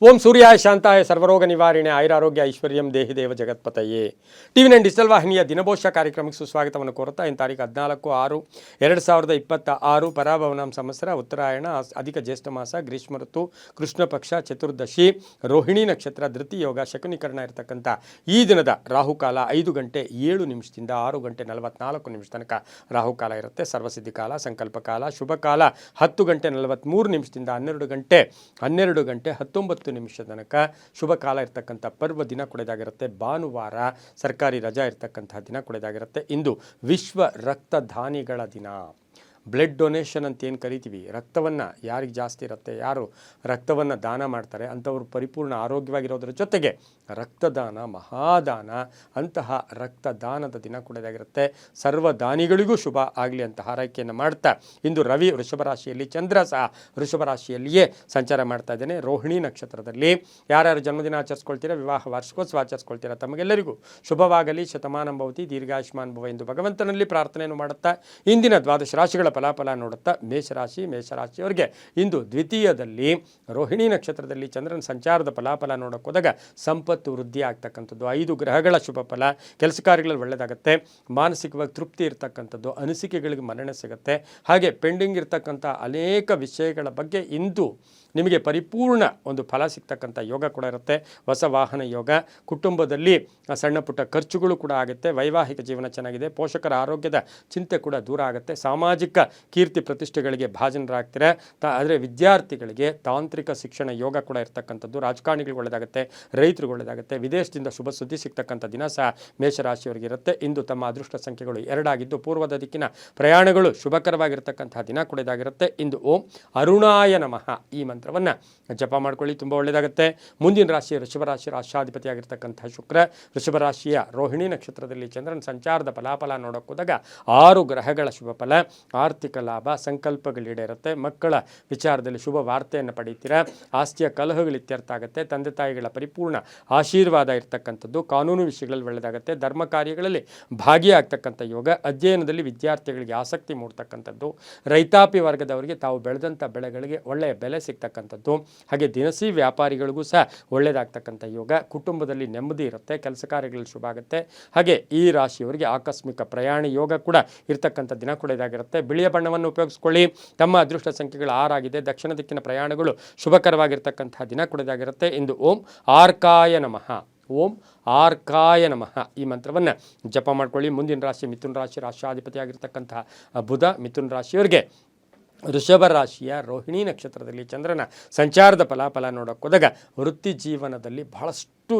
ಓಂ ಸೂರ್ಯಾಯ ಶಾಂತಾಯ ಸರ್ವರೋಗ ನಿವಾರಣೆ ಆಯುರಾರೋಗ್ಯ ಐಶ್ವರ್ಯಂ ದೇಹಿ ದೇವ ಜಗತ್ಪತಯೇ. TV9 ಡಿಜಿಟಲ್ ವಾಹಿನಿಯ ದಿನಭೋಷ ಕಾರ್ಯಕ್ರಮಕ್ಕೆ ಸುಸ್ವಾಗತವನ್ನು ಕೋರುತ್ತಾ ಇನ್ನು ತಾರೀಕು 14/6/2026 ಪರಾಭವನಾಂ ಸಂವತ್ಸರ ಉತ್ತರಾಯಣ ಅಧಿಕ ಜ್ಯೇಷ್ಠ ಮಾಸ ಗ್ರೀಷ್ಮ ಋತು ಕೃಷ್ಣ ಪಕ್ಷ ಚತುರ್ದಶಿ ರೋಹಿಣಿ ನಕ್ಷತ್ರ ಧೃತಿ ಯೋಗ ಶಕುನಿಕರಣ ಇರತಕ್ಕಂಥ ಈ ದಿನದ ರಾಹುಕಾಲ 5 ಗಂಟೆ 7 ನಿಮಿಷದಿಂದ 6 ಗಂಟೆ 44 ನಿಮಿಷ ತನಕ ರಾಹುಕಾಲ ಇರುತ್ತೆ. ಸರ್ವಸಿದ್ಧಿ ಕಾಲ, ಸಂಕಲ್ಪ ಕಾಲ, ಶುಭ ಕಾಲ 10 ಗಂಟೆ 43 ನಿಮಿಷದಿಂದ 12 ಗಂಟೆ 19 ನಿಮಿಷ ತನಕ ಶುಭ ಕಾಲ ಇರ್ತಕ್ಕಂಥ ಪರ್ವ ದಿನ ಕೊಡೋದಾಗಿರುತ್ತೆ. ಭಾನುವಾರ ಸರ್ಕಾರಿ ರಜಾ ಇರ್ತಕ್ಕಂಥ ದಿನ ಕೊಡೋದಾಗಿರುತ್ತೆ. ಇಂದು ವಿಶ್ವ ರಕ್ತದಾನಿಗಳ ದಿನ. ಬ್ಲಡ್ ಡೊನೇಷನ್ ಅಂತ ಏನು ಕರಿತೀವಿ, ರಕ್ತವನ್ನು ಯಾರಿಗೆ ಜಾಸ್ತಿ ಇರುತ್ತೆ, ಯಾರು ರಕ್ತವನ್ನು ದಾನ ಮಾಡ್ತಾರೆ ಅಂಥವ್ರು ಪರಿಪೂರ್ಣ ಆರೋಗ್ಯವಾಗಿರೋದ್ರ ಜೊತೆಗೆ ರಕ್ತದಾನ ಮಹಾದಾನ, ಅಂತಹ ರಕ್ತದಾನದ ದಿನ ಕೊಡೋದಾಗಿರುತ್ತೆ. ಸರ್ವ ದಾನಿಗಳಿಗೂ ಶುಭ ಆಗಲಿ ಅಂತ ಹಾರೈಕೆಯನ್ನು ಮಾಡ್ತಾ ಇಂದು ರವಿ ವೃಷಭ ರಾಶಿಯಲ್ಲಿ, ಚಂದ್ರ ಸಹ ವೃಷಭ ರಾಶಿಯಲ್ಲಿಯೇ ಸಂಚಾರ ಮಾಡ್ತಾ ಇದ್ದೇನೆ. ರೋಹಿಣಿ ನಕ್ಷತ್ರದಲ್ಲಿ ಯಾರ್ಯಾರು ಜನ್ಮದಿನ ಆಚರಿಸ್ಕೊಳ್ತೀರಾ, ವಿವಾಹ ವಾರ್ಷಿಕೋತ್ಸವ ಆಚರಿಸ್ಕೊಳ್ತೀರಾ, ತಮಗೆಲ್ಲರಿಗೂ ಶುಭವಾಗಲಿ, ಶತಮಾನಂ ಭವತಿ, ದೀರ್ಘಾಯುಷ್ಮಾನ್ ಭವ ಎಂದು ಭಗವಂತನಲ್ಲಿ ಪ್ರಾರ್ಥನೆಯನ್ನು ಮಾಡುತ್ತಾ ಇಂದಿನ ದ್ವಾದಶ ರಾಶಿಗಳ ಫಲಾಫಲ ನೋಡುತ್ತಾ ಮೇಷರಾಶಿಯವರಿಗೆ ಇಂದು ದ್ವಿತೀಯದಲ್ಲಿ ರೋಹಿಣಿ ನಕ್ಷತ್ರದಲ್ಲಿ ಚಂದ್ರನ ಸಂಚಾರದ ಫಲಾಫಲ ನೋಡೋಕೆ ಹೋದಾಗ ಸಂಪತ್ತು ವೃದ್ಧಿ ಆಗ್ತಕ್ಕಂಥದ್ದು, 5 ಗ್ರಹಗಳ ಶುಭ ಫಲ, ಕೆಲಸ ಕಾರ್ಯಗಳಲ್ಲಿ ಒಳ್ಳೆಯದಾಗುತ್ತೆ, ಮಾನಸಿಕವಾಗಿ ತೃಪ್ತಿ ಇರ್ತಕ್ಕಂಥದ್ದು, ಅನಿಸಿಕೆಗಳಿಗೆ ಮನ್ನಣೆ ಸಿಗುತ್ತೆ. ಹಾಗೆ ಪೆಂಡಿಂಗ್ ಇರ್ತಕ್ಕಂಥ ಅನೇಕ ವಿಷಯಗಳ ಬಗ್ಗೆ ಇಂದು ನಿಮಗೆ ಪರಿಪೂರ್ಣ ಒಂದು ಫಲ ಸಿಗ್ತಕ್ಕಂಥ ಯೋಗ ಕೂಡ ಇರುತ್ತೆ. ಹೊಸ ವಾಹನ ಯೋಗ, ಕುಟುಂಬದಲ್ಲಿ ಸಣ್ಣ ಪುಟ್ಟ ಖರ್ಚುಗಳು ಕೂಡ ಆಗುತ್ತೆ, ವೈವಾಹಿಕ ಜೀವನ ಚೆನ್ನಾಗಿದೆ, ಪೋಷಕರ ಆರೋಗ್ಯದ ಚಿಂತೆ ಕೂಡ ದೂರ ಆಗುತ್ತೆ, ಸಾಮಾಜಿಕ ಕೀರ್ತಿ ಪ್ರತಿಷ್ಠೆಗಳಿಗೆ ಭಾಜನರಾಗ್ತೀರ. ಆದರೆ ವಿದ್ಯಾರ್ಥಿಗಳಿಗೆ ತಾಂತ್ರಿಕ ಶಿಕ್ಷಣ ಯೋಗ ಕೂಡ ಇರ್ತಕ್ಕಂಥದ್ದು, ರಾಜಕಾರಣಿಗಳಿಗೆ ಒಳ್ಳೆಯದಾಗುತ್ತೆ, ರೈತರಿಗೆ ಒಳ್ಳೆಯದಾಗುತ್ತೆ, ವಿದೇಶದಿಂದ ಶುಭ ಸುದ್ದಿ ಸಿಗ್ತಕ್ಕಂಥ ದಿನ ಸಹ ಮೇಷರಾಶಿಯವರಿಗೆ ಇರುತ್ತೆ. ಇಂದು ತಮ್ಮ ಅದೃಷ್ಟ ಸಂಖ್ಯೆಗಳು 2 ಆಗಿದ್ದು ಪೂರ್ವದ ದಿಕ್ಕಿನ ಪ್ರಯಾಣಗಳು ಶುಭಕರವಾಗಿರ್ತಕ್ಕಂಥ ದಿನ ಕೊಡೋದಾಗಿರುತ್ತೆ. ಇಂದು ಓಂ ಅರುಣಾಯ ನಮಃ ಈ ಮಂತ್ರವನ್ನು ಜಪ ಮಾಡ್ಕೊಳ್ಳಿ, ತುಂಬ ಒಳ್ಳೆಯದಾಗುತ್ತೆ. ಮುಂದಿನ ರಾಶಿ ವೃಷಭ ರಾಶಿ, ರಾಷ್ಟ್ರಾಧಿಪತಿಯಾಗಿರ್ತಕ್ಕಂಥ ಶುಕ್ರ ವೃಷಭ ರಾಶಿಯ ರೋಹಿಣಿ ನಕ್ಷತ್ರದಲ್ಲಿ ಚಂದ್ರನ ಸಂಚಾರದ ಫಲಾಫಲ ನೋಡೋಕೆ ಹೋದಾಗ 6 ಗ್ರಹಗಳ ಶುಭ ಫಲ, ಆರ್ಥಿಕ ಲಾಭ, ಸಂಕಲ್ಪಗಳೀಡೇರುತ್ತೆ, ಮಕ್ಕಳ ವಿಚಾರದಲ್ಲಿ ಶುಭ ವಾರ್ತೆಯನ್ನು ಪಡೀತೀರಾ, ಆಸ್ತಿಯ ಕಲಹಗಳು ಇತ್ಯರ್ಥ ಆಗುತ್ತೆ, ತಂದೆ ತಾಯಿಗಳ ಪರಿಪೂರ್ಣ ಆಶೀರ್ವಾದ ಇರ್ತಕ್ಕಂಥದ್ದು, ಕಾನೂನು ವಿಷಯಗಳಲ್ಲಿ ಒಳ್ಳೆಯದಾಗುತ್ತೆ, ಧರ್ಮ ಕಾರ್ಯಗಳಲ್ಲಿ ಭಾಗಿಯಾಗ್ತಕ್ಕಂಥ ಯೋಗ, ಅಧ್ಯಯನದಲ್ಲಿ ವಿದ್ಯಾರ್ಥಿಗಳಿಗೆ ಆಸಕ್ತಿ ಮೂಡ್ತಕ್ಕಂಥದ್ದು, ರೈತಾಪಿ ವರ್ಗದವರಿಗೆ ತಾವು ಬೆಳೆದಂಥ ಬೆಳೆಗಳಿಗೆ ಒಳ್ಳೆಯ ಬೆಲೆ ಸಿಗ್ತಕ್ಕಂಥದ್ದು, ಹಾಗೆ ದಿನಸಿ ವ್ಯಾಪಾರಿಗಳಿಗೂ ಸಹ ಒಳ್ಳೆಯದಾಗ್ತಕ್ಕಂಥ ಯೋಗ, ಕುಟುಂಬದಲ್ಲಿ ನೆಮ್ಮದಿ ಇರುತ್ತೆ, ಕೆಲಸ ಕಾರ್ಯಗಳಲ್ಲಿ ಶುಭ ಆಗುತ್ತೆ. ಹಾಗೆ ಈ ರಾಶಿಯವರಿಗೆ ಆಕಸ್ಮಿಕ ಪ್ರಯಾಣ ಯೋಗ ಕೂಡ ಇರ್ತಕ್ಕಂಥ ದಿನ ಕೂಡ ಇದಾಗಿರುತ್ತೆ. ಬಿಳಿಯ ಬಣ್ಣವನ್ನು ಉಪಯೋಗಿಸ್ಕೊಳ್ಳಿ. ತಮ್ಮ ಅದೃಷ್ಟ ಸಂಖ್ಯೆಗಳು 6 ಆಗಿದೆ. ದಕ್ಷಿಣ ದಿಕ್ಕಿನ ಪ್ರಯಾಣಗಳು ಶುಭಕರವಾಗಿರ್ತಕ್ಕಂಥ ದಿನ ಕೂಡ ಇದಾಗಿರುತ್ತೆ. ಇಂದು ಓಂ ಆರ್ಕಾಯ ನಮಃ, ಓಂ ಆರ್ಕಾಯ ನಮಃ ಈ ಮಂತ್ರವನ್ನು ಜಪ ಮಾಡ್ಕೊಳ್ಳಿ. ಮುಂದಿನ ರಾಶಿ ಮಿಥುನ ರಾಶಿ, ರಾಷ್ಟ್ರಾಧಿಪತಿಯಾಗಿರ್ತಕ್ಕಂಥ ಬುಧ ಮಿಥುನ ರಾಶಿಯವರಿಗೆ ವೃಷಭ ರಾಶಿಯ ರೋಹಿಣಿ ನಕ್ಷತ್ರದಲ್ಲಿ ಚಂದ್ರನ ಸಂಚಾರದ ಫಲಾಫಲ ನೋಡೋಕೆ ಹೋದಾಗ ವೃತ್ತಿ ಜೀವನದಲ್ಲಿ ಬಹಳಷ್ಟು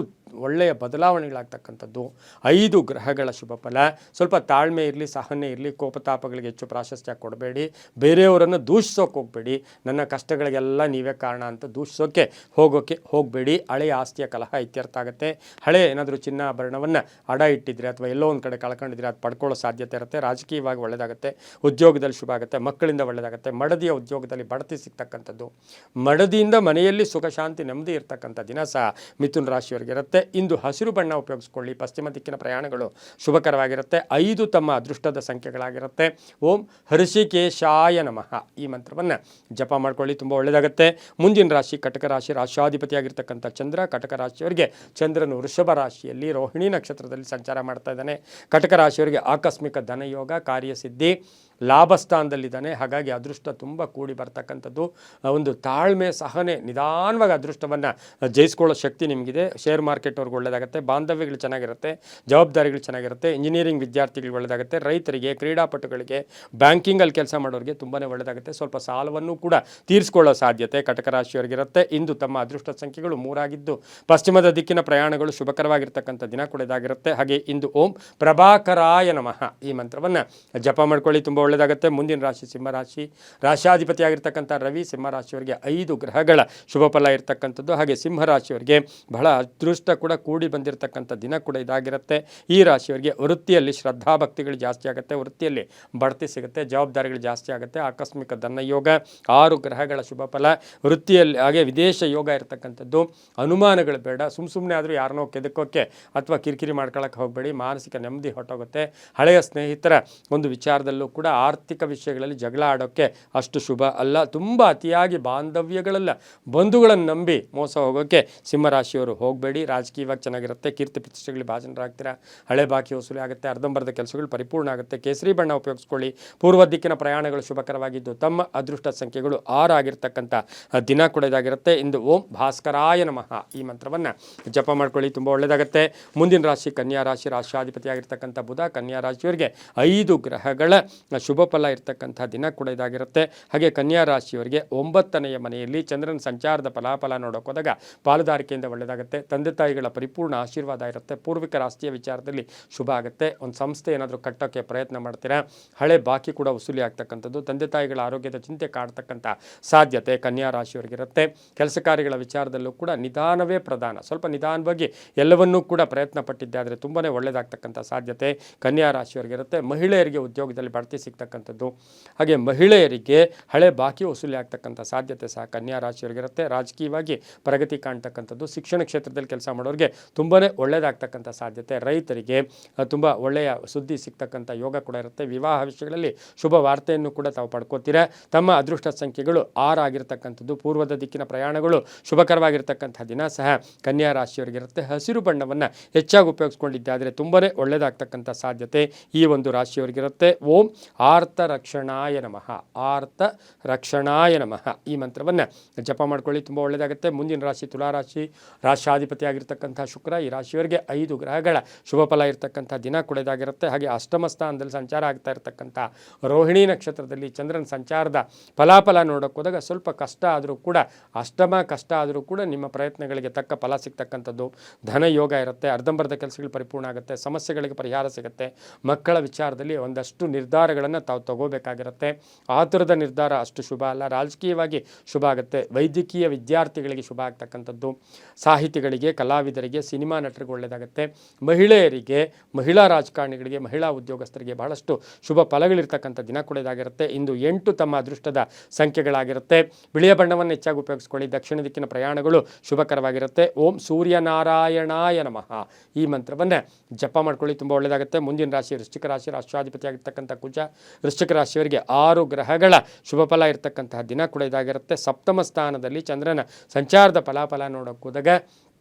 ಒಳ್ಳೆಯ ಬದಲಾವಣೆಗಳಾಗ್ತಕ್ಕಂಥದ್ದು, 5 ಗ್ರಹಗಳ ಶುಭ ಫಲ. ಸ್ವಲ್ಪ ತಾಳ್ಮೆ ಇರಲಿ, ಸಹನೆ ಇರಲಿ, ಕೋಪತಾಪಗಳಿಗೆ ಹೆಚ್ಚು ಪ್ರಾಶಸ್ತ್ಯ ಕೊಡಬೇಡಿ, ಬೇರೆಯವರನ್ನು ದೂಷಿಸೋಕೆ ಹೋಗಬೇಡಿ, ನನ್ನ ಕಷ್ಟಗಳಿಗೆಲ್ಲ ನೀವೇ ಕಾರಣ ಅಂತ ದೂಷಿಸೋಕೆ ಹೋಗಬೇಡಿ. ಹಳೆಯ ಆಸ್ತಿಯ ಕಲಹ ಇತ್ಯರ್ಥ ಆಗುತ್ತೆ. ಹಳೆ ಏನಾದರೂ ಚಿನ್ನಾಭರಣವನ್ನು ಅಡ ಇಟ್ಟಿದ್ರೆ ಅಥವಾ ಎಲ್ಲೋ ಒಂದು ಕಡೆ ಕಳ್ಕೊಂಡಿದ್ರೆ ಅದು ಪಡ್ಕೊಳ್ಳೋ ಸಾಧ್ಯತೆ ಇರುತ್ತೆ. ರಾಜಕೀಯವಾಗಿ ಒಳ್ಳೆಯದಾಗುತ್ತೆ, ಉದ್ಯೋಗದಲ್ಲಿ ಶುಭ ಆಗುತ್ತೆ, ಮಕ್ಕಳಿಂದ ಒಳ್ಳೆಯದಾಗುತ್ತೆ, ಮಡದಿಯ ಉದ್ಯೋಗದಲ್ಲಿ ಬಡ್ತಿ ಸಿಗ್ತಕ್ಕಂಥದ್ದು, ಮಡದಿಯಿಂದ ಮನೆಯಲ್ಲಿ ಸುಖ ಶಾಂತಿ ನೆಮ್ಮದಿ ಇರ್ತಕ್ಕಂಥ ದಿನ ಸಹ ಮಿಥುನ ರಾಶಿಯವರಿಗೆ ಇರುತ್ತೆ. ಇಂದು ಹಸಿರು ಬಣ್ಣ ಉಪಯೋಗಿಸ್ಕೊಳ್ಳಿ. ಪಶ್ಚಿಮ ದಿಕ್ಕಿನ ಪ್ರಯಾಣಗಳು ಶುಭಕರವಾಗಿರುತ್ತೆ. 5 ತಮ್ಮ ಅದೃಷ್ಟದ ಸಂಖ್ಯೆಗಳಾಗಿರುತ್ತೆ. ಓಂ ಹೃಷಿಕೇಶಾಯ ನಮಃ ಈ ಮಂತ್ರವನ್ನು ಜಪ ಮಾಡ್ಕೊಳ್ಳಿ, ತುಂಬ ಒಳ್ಳೆಯದಾಗುತ್ತೆ. ಮುಂದಿನ ರಾಶಿ ಕಟಕ ರಾಶಿ, ರಾಷ್ಟ್ರಾಧಿಪತಿಯಾಗಿರ್ತಕ್ಕಂಥ ಚಂದ್ರ ಕಟಕ ರಾಶಿಯವರಿಗೆ ಚಂದ್ರನು ವೃಷಭ ರಾಶಿಯಲ್ಲಿ ರೋಹಿಣಿ ನಕ್ಷತ್ರದಲ್ಲಿ ಸಂಚಾರ ಮಾಡ್ತಾ ಇದ್ದಾನೆ. ಕಟಕ ರಾಶಿಯವರಿಗೆ ಆಕಸ್ಮಿಕ ಧನಯೋಗ, ಕಾರ್ಯಸಿದ್ಧಿ, ಲಾಭಸ್ಥಾನದಲ್ಲಿದ್ದಾನೆ. ಹಾಗಾಗಿ ಅದೃಷ್ಟ ತುಂಬ ಕೂಡಿ ಬರ್ತಕ್ಕಂಥದ್ದು, ಒಂದು ತಾಳ್ಮೆ ಸಹನೆ ನಿಧಾನವಾಗಿ ಅದೃಷ್ಟವನ್ನು ಜಯಿಸ್ಕೊಳ್ಳೋ ಶಕ್ತಿ ನಿಮಗಿದೆ. ಶೇರ್ ಮಾರ್ಕೆಟ್ ಅವ್ರಿಗೆ ಒಳ್ಳೆಯದಾಗುತ್ತೆ, ಬಾಂಧವ್ಯಗಳು ಚೆನ್ನಾಗಿರುತ್ತೆ, ಜವಾಬ್ದಾರಿಗಳು ಚೆನ್ನಾಗಿರುತ್ತೆ, ಇಂಜಿನಿಯರಿಂಗ್ ವಿದ್ಯಾರ್ಥಿಗಳಿಗೆ ಒಳ್ಳೆಯದಾಗುತ್ತೆ, ರೈತರಿಗೆ, ಕ್ರೀಡಾಪಟುಗಳಿಗೆ, ಬ್ಯಾಂಕಿಂಗಲ್ಲಿ ಕೆಲಸ ಮಾಡೋರಿಗೆ ತುಂಬಾ ಒಳ್ಳೆಯದಾಗುತ್ತೆ. ಸ್ವಲ್ಪ ಸಾಲವನ್ನು ಕೂಡ ತೀರಿಸ್ಕೊಳ್ಳೋ ಸಾಧ್ಯತೆ ಕಟಕ ರಾಶಿಯವರಿಗಿರುತ್ತೆ. ಇಂದು ತಮ್ಮ ಅದೃಷ್ಟ ಸಂಖ್ಯೆಗಳು 3 ಆಗಿದ್ದು ಪಶ್ಚಿಮದ ದಿಕ್ಕಿನ ಪ್ರಯಾಣಗಳು ಶುಭಕರವಾಗಿರ್ತಕ್ಕಂಥ ದಿನ ಕೂಡ ಇದಾಗಿರುತ್ತೆ. ಹಾಗೆ ಇಂದು ಓಂ ಪ್ರಭಾಕರಾಯ ನಮಃ ಈ ಮಂತ್ರವನ್ನು ಜಪ ಮಾಡ್ಕೊಳ್ಳಿ, ತುಂಬ ಒಳ್ಳೆಯದಾಗುತ್ತೆ. ಮುಂದಿನ ರಾಶಿ ಸಿಂಹರಾಶಿ, ರಾಶಿಯಾಧಿಪತಿಯಾಗಿರ್ತಕ್ಕಂಥ ರವಿ ಸಿಂಹರಾಶಿಯವರಿಗೆ 5 ಗ್ರಹಗಳ ಶುಭ ಫಲ ಇರ್ತಕ್ಕಂಥದ್ದು. ಹಾಗೆ ಸಿಂಹರಾಶಿಯವರಿಗೆ ಬಹಳ ಅದೃಷ್ಟ ಕೂಡ ಕೂಡಿ ಬಂದಿರತಕ್ಕಂಥ ದಿನ ಕೂಡ ಇದಾಗಿರುತ್ತೆ. ಈ ರಾಶಿಯವರಿಗೆ ವೃತ್ತಿಯಲ್ಲಿ ಶ್ರದ್ಧಾಭಕ್ತಿಗಳು ಜಾಸ್ತಿ ಆಗುತ್ತೆ, ವೃತ್ತಿಯಲ್ಲಿ ಬಡ್ತಿ ಸಿಗುತ್ತೆ, ಜವಾಬ್ದಾರಿಗಳು ಜಾಸ್ತಿ ಆಗುತ್ತೆ, ಆಕಸ್ಮಿಕ ಧನಯೋಗ, 6 ಗ್ರಹಗಳ ಶುಭ ಫಲ, ವೃತ್ತಿಯಲ್ಲಿ ಹಾಗೆ ವಿದೇಶ ಯೋಗ ಇರತಕ್ಕಂಥದ್ದು. ಅನುಮಾನಗಳು ಬೇಡ, ಸುಮ್ಮನೆ ಆದರೂ ಯಾರನ್ನೋ ಕೆದಕೋಕ್ಕೆ ಅಥವಾ ಕಿರಿಕಿರಿ ಮಾಡ್ಕೊಳ್ಳೋಕೆ ಹೋಗಬೇಡಿ, ಮಾನಸಿಕ ನೆಮ್ಮದಿ ಹೊರಟೋಗುತ್ತೆ. ಹಳೆಯ ಸ್ನೇಹಿತರ ಒಂದು ವಿಚಾರದಲ್ಲೂ ಕೂಡ ಆರ್ಥಿಕ ವಿಷಯಗಳಲ್ಲಿ ಜಗಳ ಆಡೋಕ್ಕೆ ಅಷ್ಟು ಶುಭ ಅಲ್ಲ. ತುಂಬ ಅತಿಯಾಗಿ ಬಾಂಧವ್ಯಗಳೆಲ್ಲ ಬಂಧುಗಳನ್ನು ನಂಬಿ ಮೋಸ ಹೋಗೋಕ್ಕೆ ಸಿಂಹರಾಶಿಯವರು ಹೋಗಬೇಡಿ. ರಾಜಕೀಯವಾಗಿ ಚೆನ್ನಾಗಿರುತ್ತೆ, ಕೀರ್ತಿ ಪ್ರತಿಷ್ಠೆಗಳಿಗೆ ಭಾಜನರಾಗ್ತೀರಾ, ಹಳೆ ಬಾಕಿ ವಸೂಲಿ ಆಗುತ್ತೆ, ಅರ್ಧಂಬರ್ಧ ಕೆಲಸಗಳು ಪರಿಪೂರ್ಣ ಆಗುತ್ತೆ. ಕೇಸರಿ ಬಣ್ಣ ಉಪಯೋಗಿಸ್ಕೊಳ್ಳಿ. ಪೂರ್ವ ದಿಕ್ಕಿನ ಪ್ರಯಾಣಗಳು ಶುಭಕರವಾಗಿದ್ದು ತಮ್ಮ ಅದೃಷ್ಟ ಸಂಖ್ಯೆಗಳು 6 ಆಗಿರ್ತಕ್ಕಂಥ ದಿನ ಕೂಡ ಇದಾಗಿರುತ್ತೆ. ಇಂದು ಓಂ ಭಾಸ್ಕರಾಯ ನಮಃ ಈ ಮಂತ್ರವನ್ನು ಜಪ ಮಾಡ್ಕೊಳ್ಳಿ, ತುಂಬ ಒಳ್ಳೆಯದಾಗುತ್ತೆ. ಮುಂದಿನ ರಾಶಿ ಕನ್ಯಾ ರಾಶಿ. ರಾಶಿಯಾಧಿಪತಿಯಾಗಿರ್ತಕ್ಕಂಥ ಬುಧ ಕನ್ಯಾ ರಾಶಿಯವರಿಗೆ 5 ಗ್ರಹಗಳ ಶುಭ ಫಲ ಇರ್ತಕ್ಕಂಥ ದಿನ ಕೂಡ ಇದಾಗಿರುತ್ತೆ. ಹಾಗೆ ಕನ್ಯಾ ರಾಶಿಯವರಿಗೆ 9ನೇ ಮನೆಯಲ್ಲಿ ಚಂದ್ರನ ಸಂಚಾರದ ಫಲಾಫಲ ನೋಡೋಕೆ ಹೋದಾಗ ಪಾಲುದಾರಿಕೆಯಿಂದ ಒಳ್ಳೆಯದಾಗುತ್ತೆ. ತಂದೆ ತಾಯಿಗಳ ಪರಿಪೂರ್ಣ ಆಶೀರ್ವಾದ ಇರುತ್ತೆ. ಪೂರ್ವಿಕರ ಆಸ್ತಿಯ ವಿಚಾರದಲ್ಲಿ ಶುಭ ಆಗುತ್ತೆ. ಒಂದು ಸಂಸ್ಥೆ ಏನಾದರೂ ಕಟ್ಟೋಕ್ಕೆ ಪ್ರಯತ್ನ ಮಾಡ್ತೀರಾ, ಹಳೆ ಬಾಕಿ ಕೂಡ ವಸೂಲಿ ಆಗ್ತಕ್ಕಂಥದ್ದು. ತಂದೆ ತಾಯಿಗಳ ಆರೋಗ್ಯದ ಚಿಂತೆ ಕಾಡ್ತಕ್ಕಂಥ ಸಾಧ್ಯತೆ ಕನ್ಯಾ ರಾಶಿಯವರಿಗಿರುತ್ತೆ. ಕೆಲಸ ಕಾರ್ಯಗಳ ವಿಚಾರದಲ್ಲೂ ಕೂಡ ನಿಧಾನವೇ ಪ್ರಧಾನ. ಸ್ವಲ್ಪ ನಿಧಾನವಾಗಿ ಎಲ್ಲವನ್ನೂ ಕೂಡ ಪ್ರಯತ್ನ ಪಟ್ಟಿದ್ದೆ ಆದರೆ ತುಂಬಾ ಒಳ್ಳೆಯದಾಗ್ತಕ್ಕಂಥ ಸಾಧ್ಯತೆ ಕನ್ಯಾ ರಾಶಿಯವರಿಗಿರುತ್ತೆ. ಮಹಿಳೆಯರಿಗೆ ಉದ್ಯೋಗದಲ್ಲಿ ಬಡ್ತಿ ಸಿಗ್ತಕ್ಕಂಥದ್ದು, ಹಾಗೆ ಮಹಿಳೆಯರಿಗೆ ಹಳೆ ಬಾಕಿ ವಸೂಲಿ ಆಗ್ತಕ್ಕಂಥ ಸಾಧ್ಯತೆ ಸಹ ಕನ್ಯಾ ರಾಶಿಯವರಿಗಿರುತ್ತೆ. ರಾಜಕೀಯವಾಗಿ ಪ್ರಗತಿ ಕಾಣ್ತಕ್ಕಂಥದ್ದು. ಶಿಕ್ಷಣ ಕ್ಷೇತ್ರದಲ್ಲಿ ಕೆಲಸ ಮಾಡೋರಿಗೆ ತುಂಬಾ ಒಳ್ಳೆಯದಾಗ್ತಕ್ಕಂಥ ಸಾಧ್ಯತೆ. ರೈತರಿಗೆ ತುಂಬ ಒಳ್ಳೆಯ ಸುದ್ದಿ ಸಿಗ್ತಕ್ಕಂಥ ಯೋಗ ಕೂಡ ಇರುತ್ತೆ. ವಿವಾಹ ವಿಷಯಗಳಲ್ಲಿ ಶುಭ ವಾರ್ತೆಯನ್ನು ಕೂಡ ತಾವು ಪಡ್ಕೋತೀರಾ. ತಮ್ಮ ಅದೃಷ್ಟ ಸಂಖ್ಯೆಗಳು 6 ಆಗಿರ್ತಕ್ಕಂಥದ್ದು. ಪೂರ್ವದ ದಿಕ್ಕಿನ ಪ್ರಯಾಣಗಳು ಶುಭಕರವಾಗಿರ್ತಕ್ಕಂಥ ದಿನ ಸಹ ಕನ್ಯಾ ರಾಶಿಯವರಿಗಿರುತ್ತೆ. ಹಸಿರು ಬಣ್ಣವನ್ನು ಹೆಚ್ಚಾಗಿ ಉಪಯೋಗಿಸ್ಕೊಂಡಿದ್ದಾದರೆ ತುಂಬಾ ಒಳ್ಳೆಯದಾಗ್ತಕ್ಕಂಥ ಸಾಧ್ಯತೆ ಈ ಒಂದು ರಾಶಿಯವರಿಗಿರುತ್ತೆ. ಓಂ ಆರ್ತ ರಕ್ಷಣಾಯ ನಮಃ, ಆರ್ತ ರಕ್ಷಣಾಯ ನಮಃ ಈ ಮಂತ್ರವನ್ನು ಜಪ ಮಾಡ್ಕೊಳ್ಳಿ, ತುಂಬ ಒಳ್ಳೆಯದಾಗುತ್ತೆ. ಮುಂದಿನ ರಾಶಿ ತುಲಾರಾಶಿ. ರಾಶಿಯಾಧಿಪತಿಯಾಗಿರ್ತಕ್ಕಂಥ ಶುಕ್ರ ಈ ರಾಶಿಯವರಿಗೆ 5 ಗ್ರಹಗಳ ಶುಭ ಫಲ ಇರತಕ್ಕಂಥ ದಿನ ಕೂಡ ಇದಾಗಿರುತ್ತೆ. ಹಾಗೆ ಅಷ್ಟಮ ಸ್ಥಾನದಲ್ಲಿ ಸಂಚಾರ ಆಗ್ತಾ ಇರತಕ್ಕಂಥ ರೋಹಿಣಿ ನಕ್ಷತ್ರದಲ್ಲಿ ಚಂದ್ರನ ಸಂಚಾರದ ಫಲಾಫಲ ನೋಡೋಕೆ ಹೋದಾಗ ಸ್ವಲ್ಪ ಕಷ್ಟ ಆದರೂ ಕೂಡ, ಅಷ್ಟಮ ಕಷ್ಟ ಆದರೂ ಕೂಡ ನಿಮ್ಮ ಪ್ರಯತ್ನಗಳಿಗೆ ತಕ್ಕ ಫಲ ಸಿಗ್ತಕ್ಕಂಥದ್ದು. ಧನ ಯೋಗ ಇರುತ್ತೆ. ಅರ್ಧಂಬರ್ಧ ಕೆಲಸಗಳು ಪರಿಪೂರ್ಣ ಆಗುತ್ತೆ. ಸಮಸ್ಯೆಗಳಿಗೆ ಪರಿಹಾರ ಸಿಗುತ್ತೆ. ಮಕ್ಕಳ ವಿಚಾರದಲ್ಲಿ ಒಂದಷ್ಟು ನಿರ್ಧಾರಗಳನ್ನು ತಾವು ತಗೋಬೇಕಾಗಿರುತ್ತೆ. ಆತುರದ ನಿರ್ಧಾರ ಅಷ್ಟು ಶುಭ ಅಲ್ಲ. ರಾಜಕೀಯವಾಗಿ ಶುಭ ಆಗುತ್ತೆ. ವೈದ್ಯಕೀಯ ವಿದ್ಯಾರ್ಥಿಗಳಿಗೆ ಶುಭ ಆಗ್ತಕ್ಕಂಥದ್ದು. ಸಾಹಿತಿಗಳಿಗೆ, ಕಲಾವಿದರಿಗೆ, ಸಿನಿಮಾ ನಟರಿಗೆ ಒಳ್ಳೆಯದಾಗುತ್ತೆ. ಮಹಿಳೆಯರಿಗೆ, ಮಹಿಳಾ ರಾಜಕಾರಣಿಗಳಿಗೆ, ಮಹಿಳಾ ಉದ್ಯೋಗಸ್ಥರಿಗೆ ಬಹಳಷ್ಟು ಶುಭ ಫಲಗಳಿರ್ತಕ್ಕಂಥ ದಿನ ಕೂಡ ಇದಾಗಿರುತ್ತೆ. ಇಂದು 8 ತಮ್ಮ ಅದೃಷ್ಟದ ಸಂಖ್ಯೆಗಳಾಗಿರುತ್ತೆ. ಬಿಳಿಯ ಬಣ್ಣವನ್ನು ಹೆಚ್ಚಾಗಿ ಉಪಯೋಗಿಸ್ಕೊಳ್ಳಿ. ದಕ್ಷಿಣ ದಿಕ್ಕಿನ ಪ್ರಯಾಣಗಳು ಶುಭಕರವಾಗಿರುತ್ತೆ. ಓಂ ಸೂರ್ಯನಾರಾಯಣಾಯ ನಮಃ ಈ ಮಂತ್ರವನ್ನು ಜಪ ಮಾಡ್ಕೊಳ್ಳಿ, ತುಂಬ ಒಳ್ಳೆಯದಾಗುತ್ತೆ. ಮುಂದಿನ ರಾಶಿ ವೃಶ್ಚಿಕ ರಾಶಿ. ರಾಷ್ಟ್ರಾಧಿಪತಿಯಾಗಿರ್ತಕ್ಕಂಥ ಕುಜ ವೃಶ್ಚಿಕ ರಾಶಿಯವರಿಗೆ 6 ಗ್ರಹಗಳ ಶುಭ ಫಲ ಇರತಕ್ಕಂತಹ ದಿನ ಕೂಡ ಇದಾಗಿರುತ್ತೆ. ಸಪ್ತಮ ಸ್ಥಾನದಲ್ಲಿ ಚಂದ್ರನ ಸಂಚಾರದ ಫಲಾಫಲ ನೋಡೋಕೆ ಹೋದಾಗ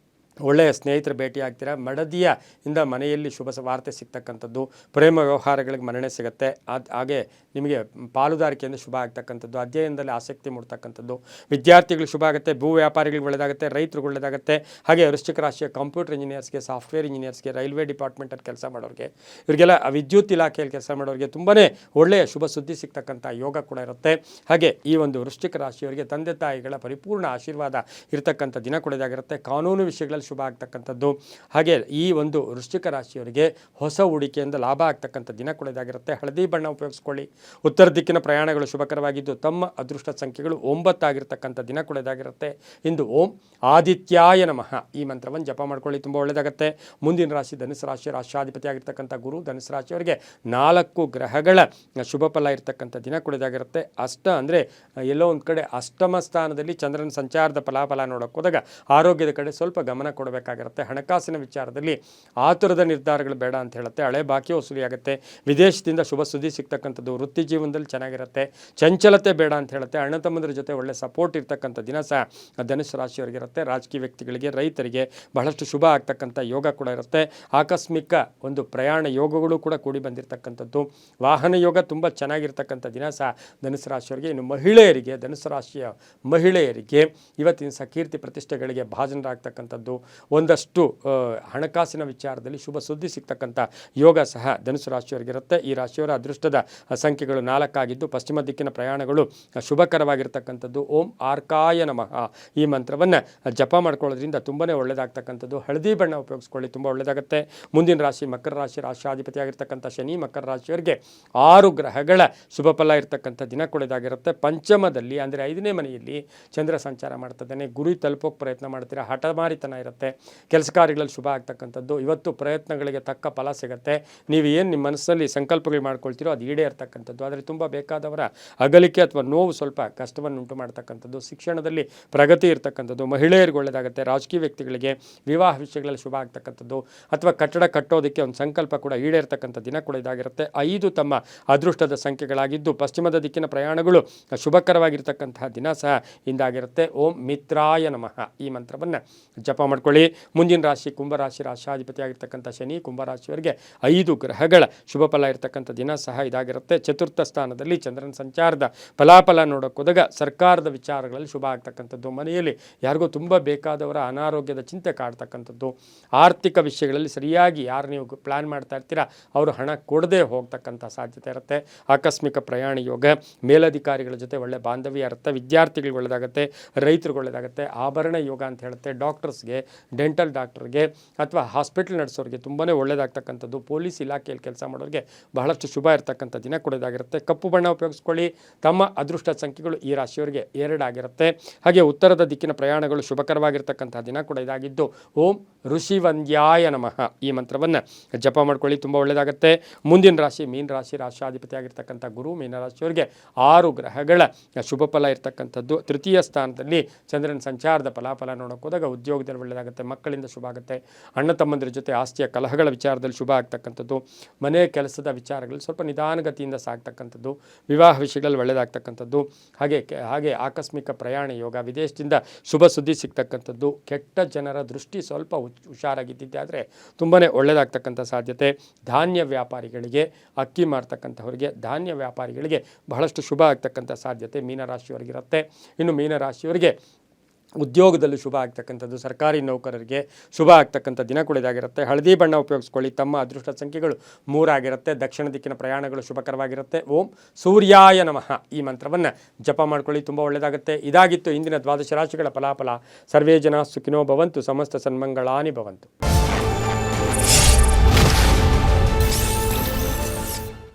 ಒಳ್ಳೆಯ ಸ್ನೇಹಿತರ ಭೇಟಿ ಆಗ್ತೀರಾ. ಮಡದಿಯ ಇಂದ ಮನೆಯಲ್ಲಿ ಶುಭ ವಾರ್ತೆ ಸಿಗ್ತಕ್ಕಂಥದ್ದು. ಪ್ರೇಮ ವ್ಯವಹಾರಗಳಿಗೆ ಮನ್ನಣೆ ಸಿಗುತ್ತೆ. ಹಾಗೆ ನಿಮಗೆ ಪಾಲುದಾರಿಕೆಯಿಂದ ಶುಭ ಆಗ್ತಕ್ಕಂಥದ್ದು. ಅಧ್ಯಯನದಲ್ಲಿ ಆಸಕ್ತಿ ಮೂಡ್ತಕ್ಕಂಥದ್ದು. ವಿದ್ಯಾರ್ಥಿಗಳಿಗೆ ಶುಭ ಆಗುತ್ತೆ. ಭೂ ವ್ಯಾಪಾರಿಗಳಿಗೆ ಒಳ್ಳೆಯದಾಗುತ್ತೆ. ರೈತರಿಗೆ ಒಳ್ಳೆಯದಾಗುತ್ತೆ. ಹಾಗೆ ವೃಶ್ಚಿಕ ರಾಶಿಯ ಕಂಪ್ಯೂಟರ್ ಇಂಜಿನಿಯರ್ಸ್ಗೆ, ಸಾಫ್ಟ್ವೇರ್ ಇಂಜಿನಿಯರ್ಸ್ಗೆ, ರೈಲ್ವೆ ಡಿಪಾರ್ಟ್ಮೆಂಟಲ್ಲಿ ಕೆಲಸ ಮಾಡೋರಿಗೆ, ಇವರಿಗೆಲ್ಲ ವಿದ್ಯುತ್ ಇಲಾಖೆಯಲ್ಲಿ ಕೆಲಸ ಮಾಡೋರಿಗೆ ತುಂಬಾ ಒಳ್ಳೆಯ ಶುಭ ಸುದ್ದಿ ಸಿಗ್ತಕ್ಕಂಥ ಯೋಗ ಕೂಡ ಇರುತ್ತೆ. ಹಾಗೆ ಈ ಒಂದು ವೃಶ್ಚಿಕ ರಾಶಿಯವರಿಗೆ ತಂದೆ ತಾಯಿಗಳ ಪರಿಪೂರ್ಣ ಆಶೀರ್ವಾದ ಇರತಕ್ಕಂಥ ದಿನ ಕೂಡ ಇದಾಗಿರುತ್ತೆ. ಕಾನೂನು ವಿಷಯಗಳಲ್ಲಿ ಶುಭ ಆಗ್ತಕ್ಕಂಥದ್ದು. ಹಾಗೆ ಈ ಒಂದು ವೃಶ್ಚಿಕ ರಾಶಿಯವರಿಗೆ ಹೊಸ ಹೂಡಿಕೆಯಿಂದ ಲಾಭ ಆಗ್ತಕ್ಕಂಥ ದಿನ ಕೂಡ ಇದಾಗಿರುತ್ತೆ. ಹಳದಿ ಬಣ್ಣ ಉಪಯೋಗಿಸ್ಕೊಳ್ಳಿ. ಉತ್ತರ ದಿಕ್ಕಿನ ಪ್ರಯಾಣಗಳು ಶುಭಕರವಾಗಿದ್ದು ತಮ್ಮ ಅದೃಷ್ಟ ಸಂಖ್ಯೆಗಳು 9 ಆಗಿರ್ತಕ್ಕಂಥ ದಿನ ಕೂಡ ಇದಾಗಿರುತ್ತೆ. ಇಂದು ಓಂ ಆದಿತ್ಯಾಯ ನಮಃ ಈ ಮಂತ್ರವನ್ನು ಜಪ ಮಾಡ್ಕೊಳ್ಳಿ, ತುಂಬ ಒಳ್ಳೆಯದಾಗುತ್ತೆ. ಮುಂದಿನ ರಾಶಿ ಧನುಸು ರಾಶಿ. ರಾಷ್ಟ್ರಾಧಿಪತಿ ಆಗಿರ್ತಕ್ಕಂಥ ಗುರು ಧನುಸು ರಾಶಿಯವರಿಗೆ 4 ಗ್ರಹಗಳ ಶುಭ ಫಲ ಇರತಕ್ಕಂಥ ದಿನ ಕೂಡ ಇದಾಗಿರುತ್ತೆ. ಅಂದರೆ ಎಲ್ಲೋ ಒಂದು ಕಡೆ ಅಷ್ಟಮ ಸ್ಥಾನದಲ್ಲಿ ಚಂದ್ರನ ಸಂಚಾರದ ಫಲಾಫಲ ನೋಡೋಕೆ ಹೋದಾಗ ಆರೋಗ್ಯದ ಕಡೆ ಸ್ವಲ್ಪ ಗಮನ ಕೊಡಬೇಕಾಗಿರುತ್ತೆ. ಹಣಕಾಸಿನ ವಿಚಾರದಲ್ಲಿ ಆತುರದ ನಿರ್ಧಾರಗಳು ಬೇಡ ಅಂತ ಹೇಳುತ್ತೆ. ಹಳೆ ಬಾಕಿ ವಸೂಲಿ ಆಗುತ್ತೆ. ವಿದೇಶದಿಂದ ಶುಭ ಸುದ್ದಿ ಸಿಗ್ತಕ್ಕಂಥದ್ದು. ವೃತ್ತಿ ಜೀವನದಲ್ಲಿ ಚೆನ್ನಾಗಿರುತ್ತೆ. ಚಂಚಲತೆ ಬೇಡ ಅಂತ ಹೇಳುತ್ತೆ. ಅಣ್ಣ ತಮ್ಮಂದ್ರ ಜೊತೆ ಒಳ್ಳೆ ಸಪೋರ್ಟ್ ಇರ್ತಕ್ಕಂಥ ದಿನ ಸಹ ಧನುಸು ರಾಶಿಯವರಿಗಿರುತ್ತೆ. ರಾಜಕೀಯ ವ್ಯಕ್ತಿಗಳಿಗೆ, ರೈತರಿಗೆ ಬಹಳಷ್ಟು ಶುಭ ಆಗ್ತಕ್ಕಂಥ ಯೋಗ ಕೂಡ ಇರುತ್ತೆ. ಆಕಸ್ಮಿಕ ಒಂದು ಪ್ರಯಾಣ ಯೋಗಗಳು ಕೂಡ ಕೂಡಿ ಬಂದಿರತಕ್ಕಂಥದ್ದು. ವಾಹನ ಯೋಗ ತುಂಬ ಚೆನ್ನಾಗಿರ್ತಕ್ಕಂಥ ದಿನ ಸಹ ಧನುಸು ರಾಶಿಯವರಿಗೆ. ಇನ್ನು ಮಹಿಳೆಯರಿಗೆ, ಧನುಸು ರಾಶಿಯ ಮಹಿಳೆಯರಿಗೆ ಇವತ್ತಿನ ಸಹ ಕೀರ್ತಿ ಪ್ರತಿಷ್ಠೆಗಳಿಗೆ ಭಾಜನರಾಗ್ತಕ್ಕಂಥದ್ದು. ಒಂದಷ್ಟು ಹಣಕಾಸಿನ ವಿಚಾರದಲ್ಲಿ ಶುಭ ಸುದ್ದಿ ಸಿಗ್ತಕ್ಕಂಥ ಯೋಗ ಸಹ ಧನುಸು ರಾಶಿಯವರಿಗಿರುತ್ತೆ. ಈ ರಾಶಿಯವರ ಅದೃಷ್ಟದ ಸಂಖ್ಯೆಗಳು 4 ಆಗಿದ್ದು ಪಶ್ಚಿಮ ದಿಕ್ಕಿನ ಪ್ರಯಾಣಗಳು ಶುಭಕರವಾಗಿರ್ತಕ್ಕಂಥದ್ದು. ಓಂ ಆರ್ಕಾಯ ನಮಃ ಈ ಮಂತ್ರವನ್ನು ಜಪ ಮಾಡ್ಕೊಳ್ಳೋದ್ರಿಂದ ತುಂಬಾ ಒಳ್ಳೆಯದಾಗ್ತಕ್ಕಂಥದ್ದು. ಹಳದಿ ಬಣ್ಣ ಉಪಯೋಗಿಸ್ಕೊಳ್ಳಿ, ತುಂಬ ಒಳ್ಳೆಯದಾಗುತ್ತೆ. ಮುಂದಿನ ರಾಶಿ ಮಕರ ರಾಶಿ. ರಾಷ್ಟ್ರಾಧಿಪತಿಯಾಗಿರ್ತಕ್ಕಂಥ ಶನಿ ಮಕರ ರಾಶಿಯವರಿಗೆ 6 ಗ್ರಹಗಳ ಶುಭ ಫಲ ಇರತಕ್ಕಂಥ ದಿನ ಕೂಡ ಇದಾಗಿರುತ್ತೆ. ಪಂಚಮದಲ್ಲಿ ಅಂದರೆ 5ನೇ ಮನೆಯಲ್ಲಿ ಚಂದ್ರ ಸಂಚಾರ ಮಾಡ್ತಿದ್ದಾನೆ. ಗುರಿ ತಲುಪೋಕೆ ಪ್ರಯತ್ನ ಮಾಡ್ತೀರಾ. ಹಠಮಾರಿತನ ಇರುತ್ತೆ. ಸಿಗುತ್ತೆ. ಕೆಲಸ ಕಾರ್ಯಗಳಲ್ಲಿ ಶುಭ ಆಗ್ತಕ್ಕಂಥದ್ದು. ಇವತ್ತು ಪ್ರಯತ್ನಗಳಿಗೆ ತಕ್ಕ ಫಲ ಸಿಗುತ್ತೆ. ನೀವು ಏನು ನಿಮ್ಮ ಮನಸ್ಸಲ್ಲಿ ಸಂಕಲ್ಪಗಳು ಮಾಡ್ಕೊಳ್ತೀರೋ ಅದು ಈಡೇರ್ತಕ್ಕಂಥದ್ದು. ಆದರೆ ತುಂಬ ಬೇಕಾದವರ ಅಗಲಿಕೆ ಅಥವಾ ನೋವು ಸ್ವಲ್ಪ ಕಷ್ಟವನ್ನು ಉಂಟು ಮಾಡ್ತಕ್ಕಂಥದ್ದು. ಶಿಕ್ಷಣದಲ್ಲಿ ಪ್ರಗತಿ ಇರ್ತಕ್ಕಂಥದ್ದು. ಮಹಿಳೆಯರಿಗೆ ಒಳ್ಳೆಯದಾಗುತ್ತೆ. ರಾಜಕೀಯ ವ್ಯಕ್ತಿಗಳಿಗೆ ವಿವಾಹ ವಿಷಯಗಳಲ್ಲಿ ಶುಭ ಆಗ್ತಕ್ಕಂಥದ್ದು ಅಥವಾ ಕಟ್ಟಡ ಕಟ್ಟೋದಕ್ಕೆ ಒಂದು ಸಂಕಲ್ಪ ಕೂಡ ಈಡೇರ್ತಕ್ಕಂಥ ದಿನ ಕೂಡ ಇದಾಗಿರುತ್ತೆ. 5 ತಮ್ಮ ಅದೃಷ್ಟದ ಸಂಖ್ಯೆಗಳಾಗಿದ್ದು ಪಶ್ಚಿಮದ ದಿಕ್ಕಿನ ಪ್ರಯಾಣಗಳು ಶುಭಕರವಾಗಿರ್ತಕ್ಕಂತಹ ದಿನ ಸಹ ಇಂದಾಗಿರುತ್ತೆ. ಓಂ ಮಿತ್ರಾಯ ನಮಃ ಈ ಮಂತ್ರವನ್ನು ಜಪ ಮಾಡ್ಕೊಳ್ಳಿ. ಮುಂದಿನ ರಾಶಿ ಕುಂಭರಾಶಿ, ರಾಶಾಧಿಪತಿಯಾಗಿರ್ತಕ್ಕಂಥ ಶನಿ. ಕುಂಭರಾಶಿಯವರಿಗೆ 5 ಗ್ರಹಗಳ ಶುಭ ಫಲ ಇರತಕ್ಕಂಥ ದಿನ ಸಹ ಇದಾಗಿರುತ್ತೆ. ಚತುರ್ಥ ಸ್ಥಾನದಲ್ಲಿ ಚಂದ್ರನ ಸಂಚಾರದ ಫಲಾಫಲ ನೋಡೋಕೋದಾಗ ಸರ್ಕಾರದ ವಿಚಾರಗಳಲ್ಲಿ ಶುಭ ಆಗ್ತಕ್ಕಂಥದ್ದು. ಮನೆಯಲ್ಲಿ ಯಾರಿಗೂ ತುಂಬ ಬೇಕಾದವರ ಅನಾರೋಗ್ಯದ ಚಿಂತೆ ಕಾಡ್ತಕ್ಕಂಥದ್ದು. ಆರ್ಥಿಕ ವಿಷಯಗಳಲ್ಲಿ ಸರಿಯಾಗಿ ಯಾರು ನೀವು ಪ್ಲ್ಯಾನ್ ಮಾಡ್ತಾ ಇರ್ತೀರಾ ಅವರು ಹಣ ಕೊಡದೆ ಹೋಗ್ತಕ್ಕಂಥ ಸಾಧ್ಯತೆ ಇರುತ್ತೆ. ಆಕಸ್ಮಿಕ ಪ್ರಯಾಣ ಯೋಗ, ಮೇಲಧಿಕಾರಿಗಳ ಜೊತೆ ಒಳ್ಳೆ ಬಾಂಧವ್ಯ ಇರುತ್ತೆ. ವಿದ್ಯಾರ್ಥಿಗಳಿಗೆ ಒಳ್ಳೆಯದಾಗುತ್ತೆ, ರೈತರಿಗೆ ಒಳ್ಳೆಯದಾಗುತ್ತೆ. ಆಭರಣ ಯೋಗ ಅಂತ ಹೇಳುತ್ತೆ. ಡಾಕ್ಟರ್ಸ್ಗೆ, ಡೆಂಟಲ್ ಡಾಕ್ಟರ್ಗೆ ಅಥವಾ ಹಾಸ್ಪಿಟಲ್ ನಡೆಸೋರಿಗೆ ತುಂಬಾ ಒಳ್ಳೆಯದಾಗ್ತಕ್ಕಂಥದ್ದು. ಪೊಲೀಸ್ ಇಲಾಖೆಯಲ್ಲಿ ಕೆಲಸ ಮಾಡೋರಿಗೆ ಬಹಳಷ್ಟು ಶುಭ ಇರತಕ್ಕಂಥ ದಿನ ಕೂಡ ಇದಾಗಿರುತ್ತೆ. ಕಪ್ಪು ಬಣ್ಣ ಉಪಯೋಗಿಸ್ಕೊಳ್ಳಿ. ತಮ್ಮ ಅದೃಷ್ಟ ಸಂಖ್ಯೆಗಳು ಈ ರಾಶಿಯವರಿಗೆ 2 ಆಗಿರುತ್ತೆ. ಹಾಗೆ ಉತ್ತರದ ದಿಕ್ಕಿನ ಪ್ರಯಾಣಗಳು ಶುಭಕರವಾಗಿರ್ತಕ್ಕಂಥ ದಿನ ಕೂಡ ಇದಾಗಿದ್ದು ಓಂ ಋಷಿವಂದ್ಯಾಯ ನಮಃ ಈ ಮಂತ್ರವನ್ನು ಜಪ ಮಾಡ್ಕೊಳ್ಳಿ. ತುಂಬ ಒಳ್ಳೆಯದಾಗುತ್ತೆ. ಮುಂದಿನ ರಾಶಿ ಮೀನ ರಾಶಿ, ರಾಶಾಧಿಪತಿಯಾಗಿರ್ತಕ್ಕಂಥ ಗುರು. ಮೀನರಾಶಿಯವರಿಗೆ 6 ಗ್ರಹಗಳ ಶುಭ ಫಲ ಇರ್ತಕ್ಕಂಥದ್ದು. ತೃತೀಯ ಸ್ಥಾನದಲ್ಲಿ ಚಂದ್ರನ ಸಂಚಾರದ ಫಲಾಫಲ ನೋಡೋಕೆ ಹೋದಾಗ ಉದ್ಯೋಗದಲ್ಲಿ ಒಳ್ಳೆಯದಾಗುತ್ತೆ. ಮಕ್ಕಳಿಂದ ಶುಭ ಆಗುತ್ತೆ. ಅಣ್ಣ ತಮ್ಮಂದಿರ ಜೊತೆ ಆಸ್ತಿಯ ಕಲಹಗಳ ವಿಚಾರದಲ್ಲಿ ಶುಭ ಆಗ್ತಕ್ಕಂಥದ್ದು. ಮನೆ ಕೆಲಸದ ವಿಚಾರಗಳಲ್ಲಿ ಸ್ವಲ್ಪ ನಿಧಾನಗತಿಯಿಂದ ಸಾಗ್ತಕ್ಕಂಥದ್ದು. ವಿವಾಹ ವಿಷಯಗಳಲ್ಲಿ ಒಳ್ಳೆಯದಾಗ್ತಕ್ಕಂಥದ್ದು. ಹಾಗೆ ಆಕಸ್ಮಿಕ ಪ್ರಯಾಣ ಯೋಗ, ವಿದೇಶದಿಂದ ಶುಭ ಸುದ್ದಿ ಸಿಗ್ತಕ್ಕಂಥದ್ದು. ಕೆಟ್ಟ ಜನರ ದೃಷ್ಟಿ ಸ್ವಲ್ಪ ಹುಷಾರಾಗಿದ್ದಿದ್ದಾದರೆ ತುಂಬಾ ಒಳ್ಳೆಯದಾಗ್ತಕ್ಕಂಥ ಸಾಧ್ಯತೆ. ಧಾನ್ಯ ವ್ಯಾಪಾರಿಗಳಿಗೆ, ಅಕ್ಕಿ ಮಾರ್ತಕ್ಕಂಥವರಿಗೆ, ಧಾನ್ಯ ವ್ಯಾಪಾರಿಗಳಿಗೆ ಬಹಳಷ್ಟು ಶುಭ ಆಗ್ತಕ್ಕಂಥ ಸಾಧ್ಯತೆ ಮೀನರಾಶಿಯವರಿಗಿರುತ್ತೆ. ಇನ್ನು ಮೀನರಾಶಿಯವರಿಗೆ ಉದ್ಯೋಗದಲ್ಲಿ ಶುಭ ಆಗ್ತಕ್ಕಂಥದ್ದು. ಸರ್ಕಾರಿ ನೌಕರರಿಗೆ ಶುಭ ಆಗ್ತಕ್ಕಂಥ ದಿನ ಕೂಡ ಇದಾಗಿರುತ್ತೆ. ಹಳದಿ ಬಣ್ಣ ಉಪಯೋಗಿಸ್ಕೊಳ್ಳಿ. ತಮ್ಮ ಅದೃಷ್ಟ ಸಂಖ್ಯೆಗಳು 3 ಆಗಿರುತ್ತೆ. ದಕ್ಷಿಣ ದಿಕ್ಕಿನ ಪ್ರಯಾಣಗಳು ಶುಭಕರವಾಗಿರುತ್ತೆ. ಓಂ ಸೂರ್ಯಾಯ ನಮಃ ಈ ಮಂತ್ರವನ್ನು ಜಪ ಮಾಡ್ಕೊಳ್ಳಿ. ತುಂಬ ಒಳ್ಳೆಯದಾಗುತ್ತೆ. ಇದಾಗಿತ್ತು ಇಂದಿನ 12 ರಾಶಿಗಳ ಫಲಾಫಲ. ಸರ್ವೇ ಜನ ಸುಖಿನೋ ಭವಂತು. ಸಮಸ್ತ ಸನ್ಮಂಗಳಾನಿ ಭವಂತು.